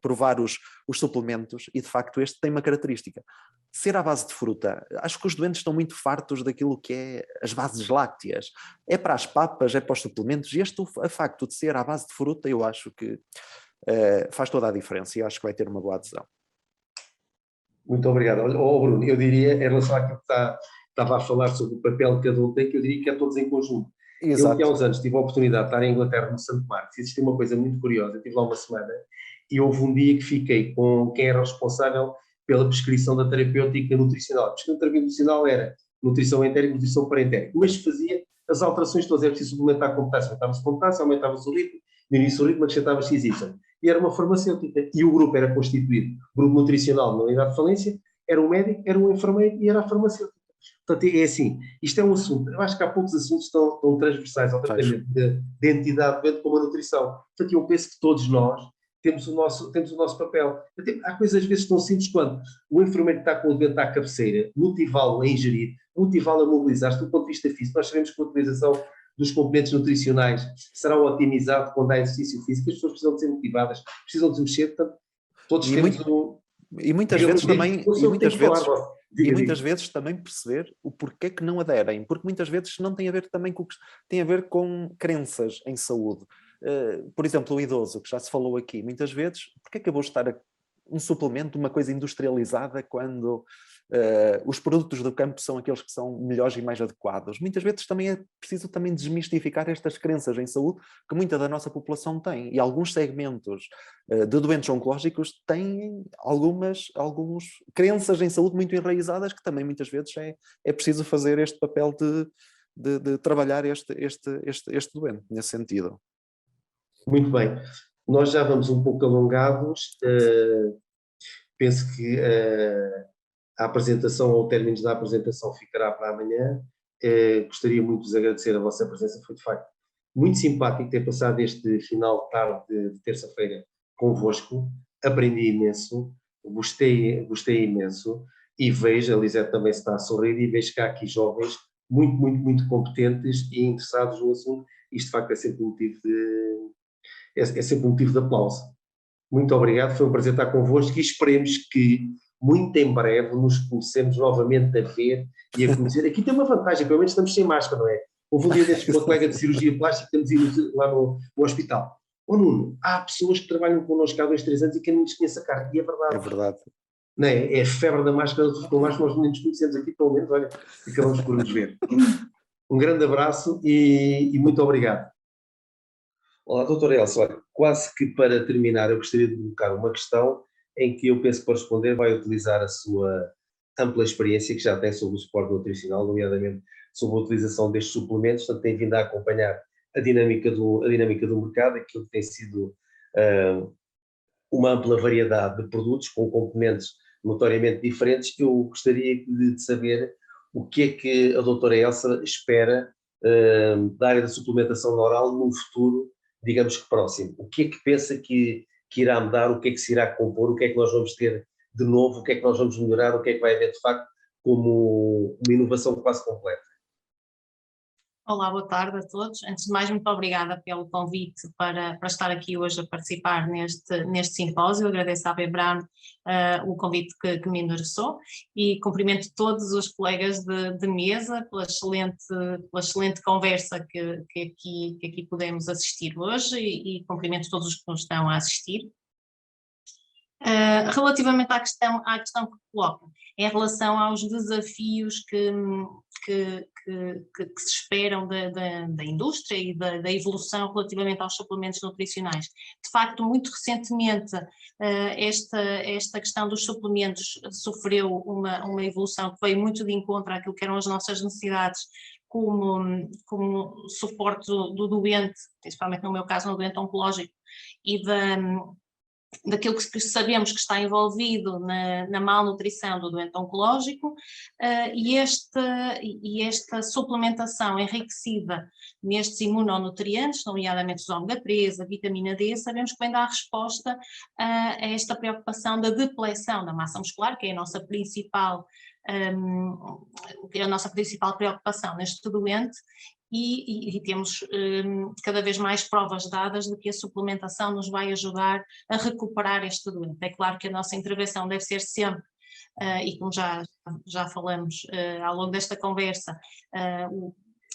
provar os suplementos, e de facto este tem uma característica: ser à base de fruta. Acho que os doentes estão muito fartos daquilo que é as bases lácteas. É para as papas, é para os suplementos, e o facto de ser à base de fruta, eu acho que faz toda a diferença, e acho que vai ter uma boa adesão. Muito obrigado. Bruno, eu diria, em relação àquilo que estava a falar sobre o papel que cada um tem, que eu diria que é todos em conjunto. Exato. Eu, que há uns anos tive a oportunidade de estar em Inglaterra, no St. Mark's, e existe uma coisa muito curiosa. Eu estive lá uma semana e houve um dia que fiquei com quem era o responsável pela prescrição da terapêutica nutricional. A prescrição nutricional era nutrição entérica e nutrição parentérica, mas fazia as alterações todas. Era preciso suplementar com potássio, aumentava-se com potássio, aumentava-se o ritmo, diminuía-se o ritmo, acrescentava-se XY. E era uma farmacêutica. E o grupo era constituído, grupo nutricional na unidade de falência, era um médico, era um enfermeiro e era a farmacêutica. Portanto, é assim, isto é um assunto, eu acho que há poucos assuntos tão transversais ao tratamento de entidade doente como a nutrição. Portanto, eu penso que todos nós temos o nosso papel. Há coisas às vezes tão simples quanto o enfermeiro que está com o doente à cabeceira, motivá-lo a ingerir, motivá-lo a mobilizar-se do ponto de vista físico. Nós sabemos que a utilização dos componentes nutricionais será otimizado quando há exercício físico. As pessoas precisam de ser motivadas, precisam de mexer, portanto, todos temos E muitas vezes também perceber o porquê que não aderem, porque muitas vezes não tem a ver também tem a ver com crenças em saúde. Por exemplo, o idoso, que já se falou aqui, muitas vezes, porquê que eu vou estar um suplemento, uma coisa industrializada, quando os produtos do campo são aqueles que são melhores e mais adequados? Muitas vezes também é preciso também desmistificar estas crenças em saúde que muita da nossa população tem, e alguns segmentos de doentes oncológicos têm algumas crenças em saúde muito enraizadas, que também muitas vezes é preciso fazer este papel de trabalhar este doente, nesse sentido. Muito bem. Nós já vamos um pouco alongados. Penso que a apresentação, ou o término da apresentação, ficará para amanhã. Gostaria muito de vos agradecer a vossa presença. Foi, de facto, muito simpático ter passado este final de tarde de terça-feira convosco. Aprendi imenso, gostei imenso, e vejo, a Lisete também está a sorrir, e vejo que há aqui jovens muito, muito, muito competentes e interessados no assunto. Isto, de facto, é sempre um motivo de aplauso. Muito obrigado, foi um prazer estar convosco, e esperemos que muito em breve nos comecemos novamente a ver e a conhecer. Aqui tem uma vantagem, pelo menos estamos sem máscara, não é? Houve um dia destes com uma colega de cirurgia plástica que temos ido lá no hospital. Nuno, há pessoas que trabalham connosco há 2, 3 anos e que nem nos conhecem a cara, e é verdade. É verdade. Não é? É a febre da máscara, nós nem nos conhecemos aqui, pelo menos, olha, acabamos por nos ver. Um grande abraço e muito obrigado. Olá, doutora Elsa, olha, quase que para terminar eu gostaria de colocar uma questão em que eu penso que para responder vai utilizar a sua ampla experiência que já tem sobre o suporte nutricional, nomeadamente sobre a utilização destes suplementos, portanto tem vindo a acompanhar a dinâmica do mercado, aquilo que tem sido uma ampla variedade de produtos com componentes notoriamente diferentes. Eu gostaria de saber o que é que a doutora Elsa espera da área da suplementação oral no futuro, digamos que próximo. O que é que pensa que irá mudar, o que é que se irá compor, o que é que nós vamos ter de novo, o que é que nós vamos melhorar, o que é que vai haver de facto como uma inovação quase completa. Olá, boa tarde a todos. Antes de mais, muito obrigada pelo convite para estar aqui hoje a participar neste simpósio. Agradeço à B-Brown o convite que me endereçou e cumprimento todos os colegas de mesa pela excelente conversa que aqui podemos assistir hoje e cumprimento todos os que nos estão a assistir. Relativamente à questão que coloca, em relação aos desafios que se esperam da indústria e da evolução relativamente aos suplementos nutricionais. De facto, muito recentemente, esta questão dos suplementos sofreu uma evolução que veio muito de encontro àquilo que eram as nossas necessidades como suporte do doente, principalmente no meu caso, no doente oncológico, e daquilo que sabemos que está envolvido na malnutrição do doente oncológico, e esta suplementação enriquecida nestes imunonutrientes, nomeadamente os ômega 3, a vitamina D, sabemos que vem dar resposta a esta preocupação da depleção da massa muscular, que é a nossa principal preocupação neste doente, e temos cada vez mais provas dadas de que a suplementação nos vai ajudar a recuperar este doente. É claro que a nossa intervenção deve ser sempre, e como já falamos ao longo desta conversa,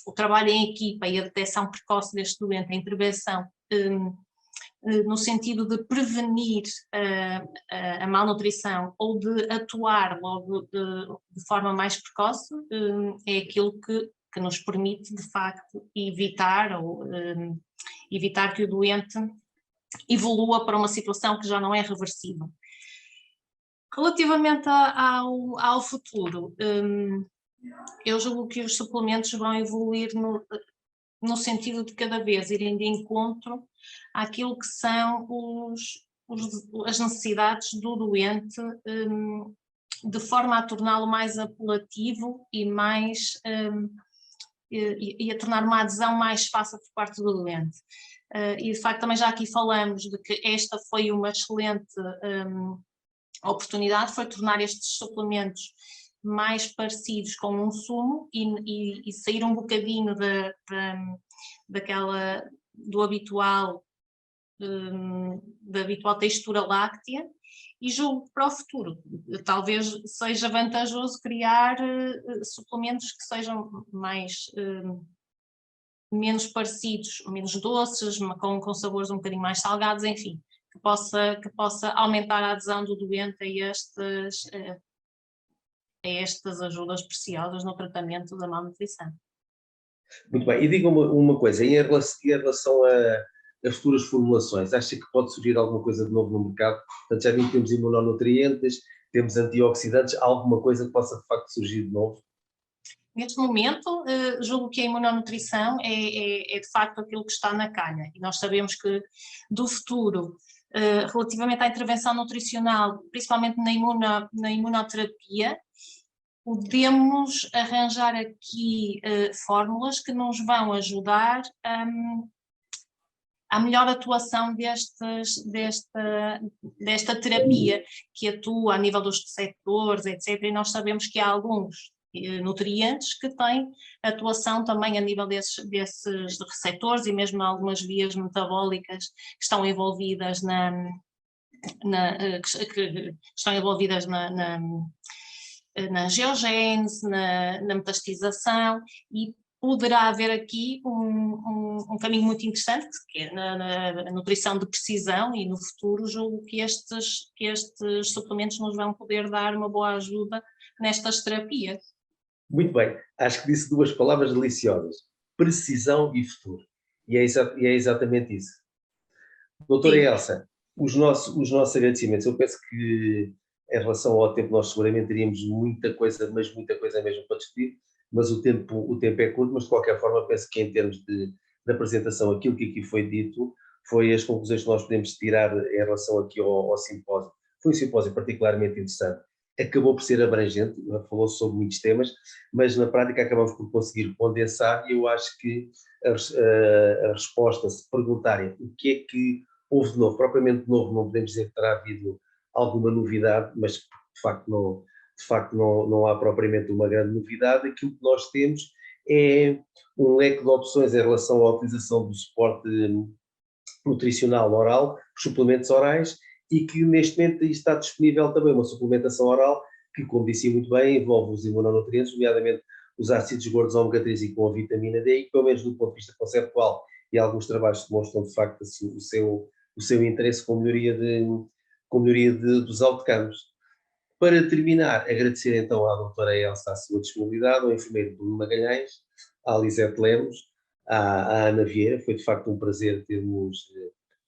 o trabalho em equipa e a detecção precoce deste doente, a intervenção no sentido de prevenir a malnutrição ou de atuar logo de forma mais precoce, é aquilo que nos permite, de facto, evitar que o doente evolua para uma situação que já não é reversível. Relativamente ao futuro, eu julgo que os suplementos vão evoluir no sentido de cada vez irem de encontro àquilo que são as necessidades do doente, de forma a torná-lo mais apelativo e a tornar uma adesão mais fácil por parte do doente. E de facto também já aqui falamos de que esta foi uma excelente oportunidade, foi tornar estes suplementos mais parecidos com um sumo e sair um bocadinho da habitual textura láctea, e julgo que para o futuro talvez seja vantajoso criar suplementos que sejam menos parecidos, menos doces, com sabores um bocadinho mais salgados, enfim, que possa aumentar a adesão do doente a estas ajudas preciosas no tratamento da malnutrição. Muito bem, e diga-me uma coisa, em relação a futuras formulações, acha que pode surgir alguma coisa de novo no mercado? Portanto, já vimos que temos imunonutrientes, temos antioxidantes, alguma coisa que possa de facto surgir de novo? Neste momento, julgo que a imunonutrição é de facto aquilo que está na calha, e nós sabemos que do futuro, relativamente à intervenção nutricional, principalmente na imunoterapia, podemos arranjar aqui fórmulas que nos vão ajudar à melhor atuação desta terapia, que atua a nível dos receptores, etc. E nós sabemos que há alguns nutrientes que têm atuação também a nível desses receptores e mesmo algumas vias metabólicas que estão envolvidas na angiogênese, na metastização, e poderá haver aqui um caminho muito interessante, que é na nutrição de precisão, e no futuro julgo que estes suplementos nos vão poder dar uma boa ajuda nestas terapias. Muito bem, acho que disse duas palavras deliciosas, precisão e futuro, e é exatamente isso. Doutora Elsa, os nossos agradecimentos, eu penso que em relação ao tempo nós seguramente teríamos muita coisa, mas muita coisa mesmo para discutir, mas o tempo é curto, mas de qualquer forma penso que em termos de apresentação, aquilo que aqui foi dito, foi as conclusões que nós podemos tirar em relação aqui ao simpósio. Foi um simpósio particularmente interessante, acabou por ser abrangente, falou sobre muitos temas, mas na prática acabamos por conseguir condensar, e eu acho que a resposta, se perguntarem o que é que houve de novo, propriamente de novo, não podemos dizer que terá havido alguma novidade, mas de facto não há propriamente uma grande novidade. Aquilo que nós temos é um leque de opções em relação à utilização do suporte nutricional oral, suplementos orais, e que neste momento está disponível também uma suplementação oral que, como disse muito bem, envolve os imunonutrientes, nomeadamente os ácidos gordos ômega 3 e com a vitamina D, e que, pelo menos do ponto de vista conceptual, e alguns trabalhos demonstram de facto o seu interesse com melhoria dos outcomes. Para terminar, agradecer então à doutora Elsa a sua disponibilidade, ao enfermeiro Bruno Magalhães, à Lisete Lemos, à Ana Vieira. Foi de facto um prazer termos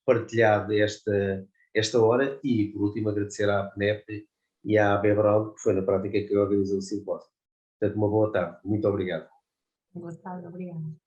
partilhado esta hora, e por último agradecer à PNEP e à AB Brown, que foi na prática que organizou o simpósio. Portanto, uma boa tarde. Muito obrigado. Boa tarde, obrigada.